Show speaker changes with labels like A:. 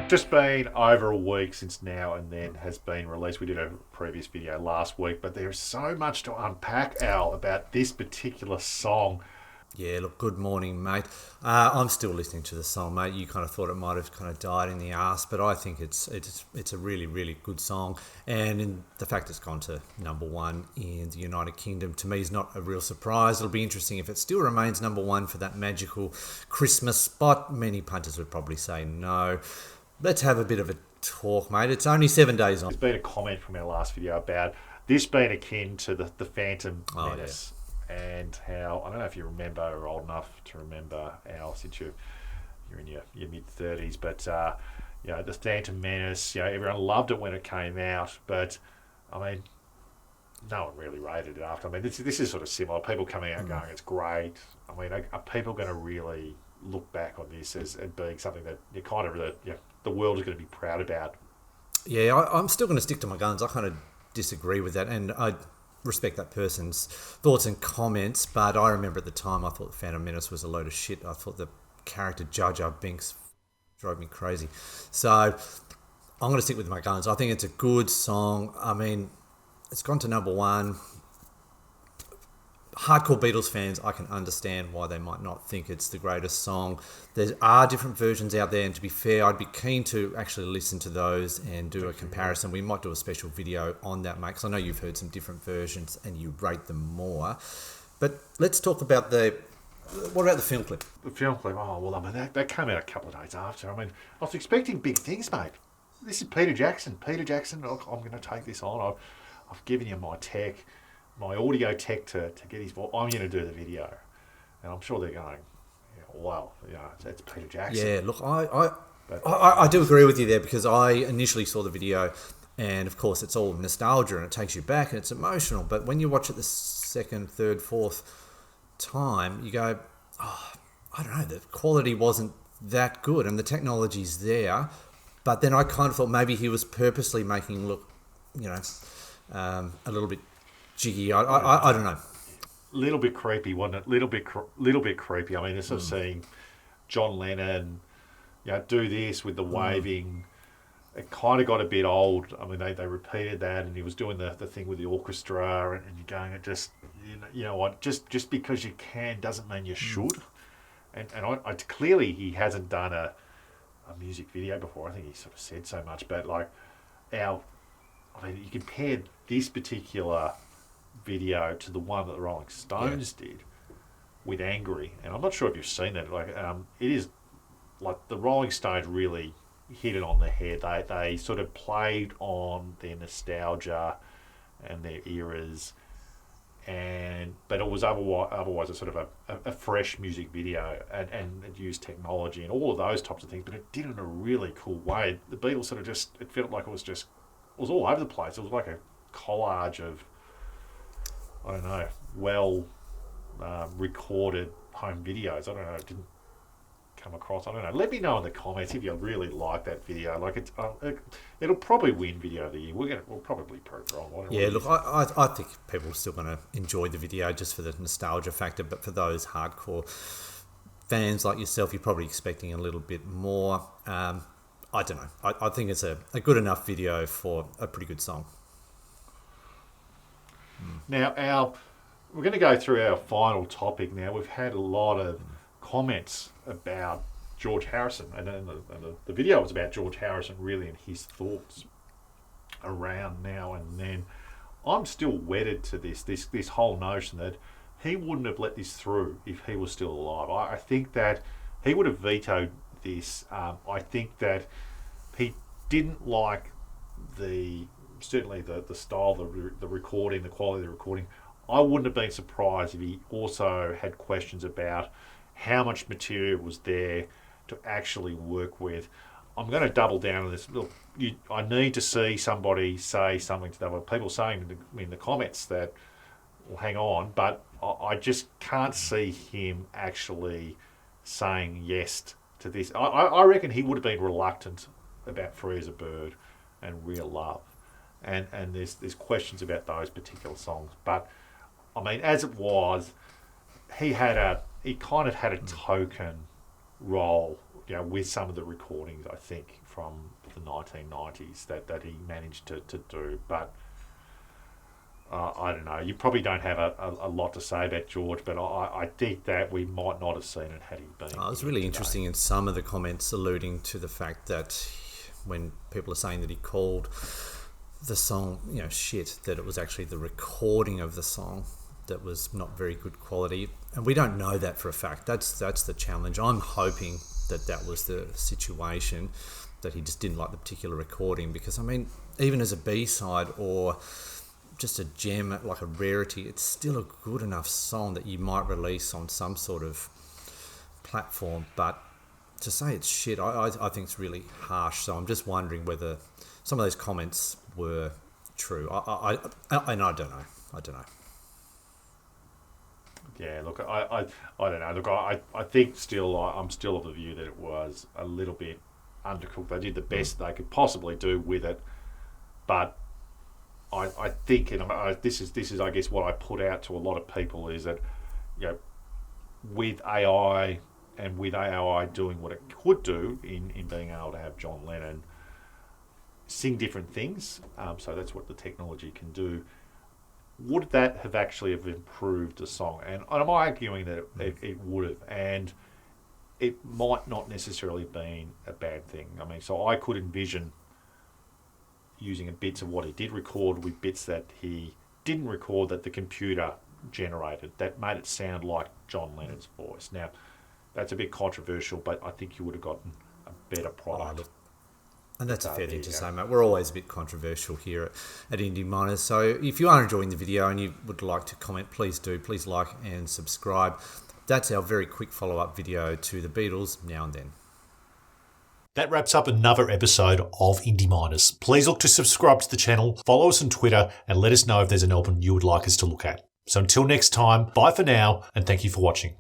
A: Just been over a week since Now and Then has been released. We did a previous video last week, but there's so much to unpack, Al, about this particular song.
B: Yeah, look, good morning, mate. I'm still listening to the song, mate. You kind of thought it might have kind of died in the arse, but I think it's a really, really good song. And the fact it's gone to number one in the United Kingdom, to me, is not a real surprise. It'll be interesting if it still remains number one for that magical Christmas spot. Many punters would probably say no. Let's have a bit of a talk, mate. It's only 7 days on.
A: There's been a comment from our last video about this being akin to the Phantom Menace.
B: Yeah.
A: And how, I don't know if you remember, or old enough to remember, Al, since you're in your mid-30s, but the Phantom Menace, everyone loved it when it came out, but I mean, no one really rated it after. I mean, this is sort of similar. People coming out going, it's great. I mean, are people going to really look back on this as being something that you kind of the world is going to be proud about?
B: Yeah, I'm still going to stick to my guns. I kind of disagree with that, and I respect that person's thoughts and comments, but I remember at the time I thought the Phantom Menace was a load of shit. I thought the character Jar Jar Binks drove me crazy. So I'm going to stick with my guns. I think it's a good song. I mean, it's gone to number one. Hardcore Beatles fans, I can understand why they might not think it's the greatest song. There are different versions out there, and to be fair, I'd be keen to actually listen to those and do a comparison. We might do a special video on that, mate, because I know you've heard some different versions and you rate them more. But let's talk about what about the film clip?
A: The film clip, I mean, that came out a couple of days after. I mean, I was expecting big things, mate. This is Peter Jackson. Peter Jackson, look, I'm going to take this on. I've given you my audio tech to get his voice. I'm going to do the video. And I'm sure they're going, wow, it's Peter Jackson.
B: Yeah, look, I do agree with you there, because I initially saw the video, and of course it's all nostalgia and it takes you back and it's emotional. But when you watch it the second, third, fourth time, you go, I don't know, the quality wasn't that good and the technology's there. But then I kind of thought maybe he was purposely making it look, a little bit jiggy. I don't know.
A: Little bit creepy, wasn't it? Little bit creepy. I mean, it's sort of seeing John Lennon, do this with the waving. It kind of got a bit old. I mean, they repeated that, and he was doing the thing with the orchestra, and you're going, it just, you know what? Just because you can doesn't mean you should. And I clearly he hasn't done a music video before. I think he sort of said so much, but you compared this particular video to the one that the Rolling Stones did with Angry, and I'm not sure if you've seen that. It is like the Rolling Stones really hit it on the head. They sort of played on their nostalgia and their eras, but it was otherwise a sort of a fresh music video, and it used technology and all of those types of things, but it did it in a really cool way. The Beatles sort of it felt like it was all over the place. It was like a collage of, I don't know, recorded home videos. I don't know, it didn't come across. I don't know. Let me know in the comments if you really like that video. It'll probably win video of the year. We'll probably prove wrong.
B: Yeah, look, I think people are still going to enjoy the video just for the nostalgia factor, but for those hardcore fans like yourself, you're probably expecting a little bit more. I don't know. I think it's a good enough video for a pretty good song.
A: Now, we're going to go through our final topic now. We've had a lot of comments about George Harrison, and the video was about George Harrison really and his thoughts around Now and Then. I'm still wedded to this whole notion that he wouldn't have let this through if he was still alive. I think that he would have vetoed this. I think that he didn't like certainly the style, the recording, the quality of the recording. I wouldn't have been surprised if he also had questions about how much material was there to actually work with. I'm going to double down on this. Look, I need to see somebody say something to that. People saying in the comments that, well, hang on, but I just can't see him actually saying yes to this. I reckon he would have been reluctant about Free as a Bird and Real Love. And there's questions about those particular songs. But, I mean, as it was, he kind of had a token role with some of the recordings, I think, from the 1990s that he managed to do. But I don't know. You probably don't have a lot to say about George, but I think that we might not have seen it had he been.
B: It was really interesting in some of the comments alluding to the fact that when people are saying that he called the song, shit, that it was actually the recording of the song that was not very good quality. And we don't know that for a fact. That's the challenge. I'm hoping that was the situation, that he just didn't like the particular recording, because, even as a B-side or just a gem, like a rarity, it's still a good enough song that you might release on some sort of platform. But to say it's shit, I think it's really harsh. So I'm just wondering whether some of those comments were true. I don't know.
A: Yeah, look, I don't know. Look, I think still, I'm still of the view that it was a little bit undercooked. They did the best they could possibly do with it, but I think, and this is I guess what I put out to a lot of people is that, with AI and with AI doing what it could do in being able to have John Lennon sing different things, so that's what the technology can do. Would that have actually have improved the song? And I'm arguing that it would have, and it might not necessarily been a bad thing. So I could envision using bits of what he did record with bits that he didn't record that the computer generated that made it sound like John Lennon's voice. Now, that's a bit controversial, but I think you would have gotten a better product.
B: And that's a fair thing to say, mate. We're always a bit controversial here at Indie Miners. So if you are enjoying the video and you would like to comment, please do. Please like and subscribe. That's our very quick follow-up video to the Beatles, Now and Then.
C: That wraps up another episode of Indie Miners. Please look to subscribe to the channel, follow us on Twitter, and let us know if there's an album you would like us to look at. So until next time, bye for now, and thank you for watching.